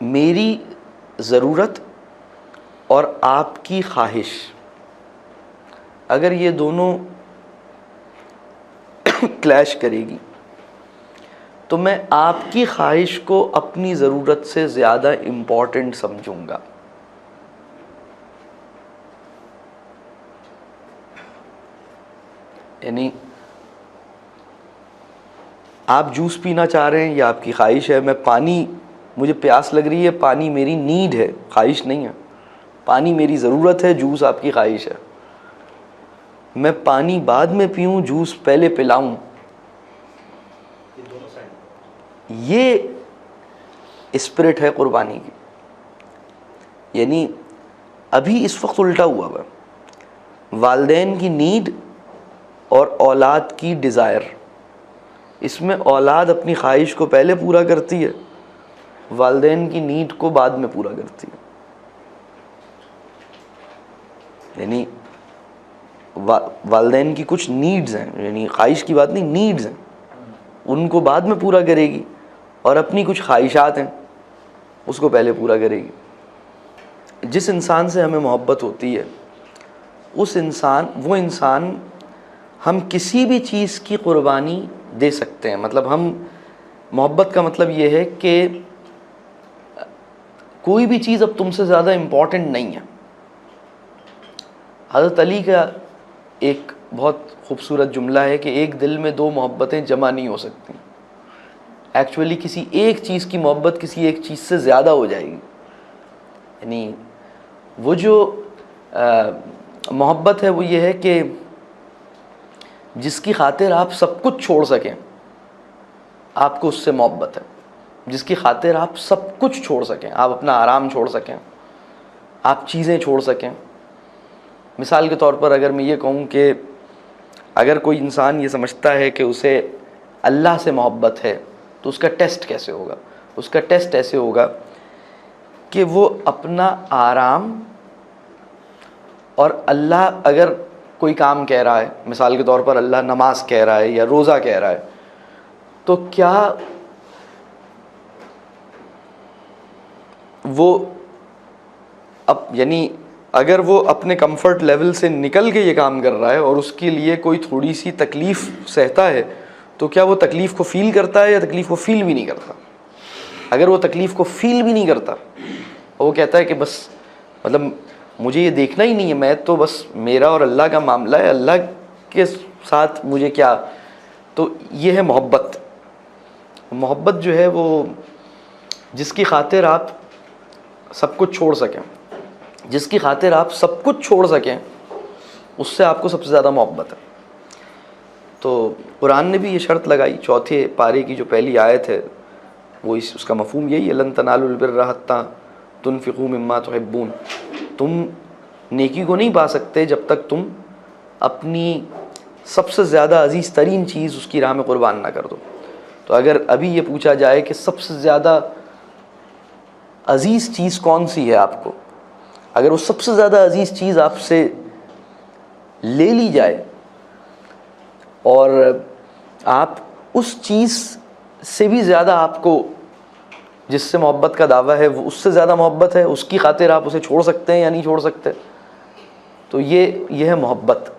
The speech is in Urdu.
میری ضرورت اور آپ کی خواہش، اگر یہ دونوں کلیش کرے گی تو میں آپ کی خواہش کو اپنی ضرورت سے زیادہ امپورٹنٹ سمجھوں گا. یعنی آپ جوس پینا چاہ رہے ہیں، یہ آپ کی خواہش ہے. میں پانی، مجھے پیاس لگ رہی ہے، پانی میری نیڈ ہے، خواہش نہیں ہے. پانی میری ضرورت ہے، جوس آپ کی خواہش ہے. میں پانی بعد میں پیوں، جوس پہلے پلاؤں، یہ اسپرٹ ہے قربانی کی. یعنی ابھی اس وقت الٹا ہوا ہے، والدین کی نیڈ اور اولاد کی ڈیزائر. اس میں اولاد اپنی خواہش کو پہلے پورا کرتی ہے، والدین کی نیڈ کو بعد میں پورا کرتی ہے. یعنی والدین کی کچھ نیڈز ہیں، یعنی خواہش کی بات نہیں، نیڈز ہیں، ان کو بعد میں پورا کرے گی، اور اپنی کچھ خواہشات ہیں اس کو پہلے پورا کرے گی. جس انسان سے ہمیں محبت ہوتی ہے وہ انسان ہم کسی بھی چیز کی قربانی دے سکتے ہیں. مطلب ہم، محبت کا مطلب یہ ہے کہ کوئی بھی چیز اب تم سے زیادہ امپورٹنٹ نہیں ہے. حضرت علی کا ایک بہت خوبصورت جملہ ہے کہ ایک دل میں دو محبتیں جمع نہیں ہو سکتی. ایکچولی کسی ایک چیز کی محبت کسی ایک چیز سے زیادہ ہو جائے گی. یعنی وہ جو محبت ہے وہ یہ ہے کہ جس کی خاطر آپ سب کچھ چھوڑ سکیں، آپ کو اس سے محبت ہے. جس کی خاطر آپ سب کچھ چھوڑ سکیں، آپ اپنا آرام چھوڑ سکیں، آپ چیزیں چھوڑ سکیں. مثال کے طور پر اگر میں یہ کہوں کہ اگر کوئی انسان یہ سمجھتا ہے کہ اسے اللہ سے محبت ہے تو اس کا ٹیسٹ کیسے ہوگا؟ اس کا ٹیسٹ ایسے ہوگا کہ وہ اپنا آرام، اور اللہ اگر کوئی کام کہہ رہا ہے، مثال کے طور پر اللہ نماز کہہ رہا ہے یا روزہ کہہ رہا ہے، تو کیا وہ یعنی اگر وہ اپنے کمفرٹ لیول سے نکل کے یہ کام کر رہا ہے اور اس کے لیے کوئی تھوڑی سی تکلیف سہتا ہے، تو کیا وہ تکلیف کو فیل کرتا ہے یا تکلیف کو فیل بھی نہیں کرتا؟ اگر وہ تکلیف کو فیل بھی نہیں کرتا، وہ کہتا ہے کہ بس مطلب مجھے یہ دیکھنا ہی نہیں ہے، میں تو بس میرا اور اللہ کا معاملہ ہے، اللہ کے ساتھ مجھے کیا. تو یہ ہے محبت. محبت جو ہے وہ جس کی خاطر آپ سب کچھ چھوڑ سکیں، جس کی خاطر آپ سب کچھ چھوڑ سکیں، اس سے آپ کو سب سے زیادہ محبت ہے. تو قرآن نے بھی یہ شرط لگائی. چوتھے پارے کی جو پہلی آیت ہے وہ اس کا مفہوم یہی ہے، لن تنالوا البر حتی تنفقوا مما تحبون. تم نیکی کو نہیں پا سکتے جب تک تم اپنی سب سے زیادہ عزیز ترین چیز اس کی راہ میں قربان نہ کر دو. تو اگر ابھی یہ پوچھا جائے کہ سب سے زیادہ عزیز چیز کون سی ہے آپ کو، اگر وہ سب سے زیادہ عزیز چیز آپ سے لے لی جائے اور آپ اس چیز سے بھی زیادہ آپ کو جس سے محبت کا دعویٰ ہے وہ اس سے زیادہ محبت ہے، اس کی خاطر آپ اسے چھوڑ سکتے ہیں یا نہیں چھوڑ سکتے؟ تو یہ ہے محبت.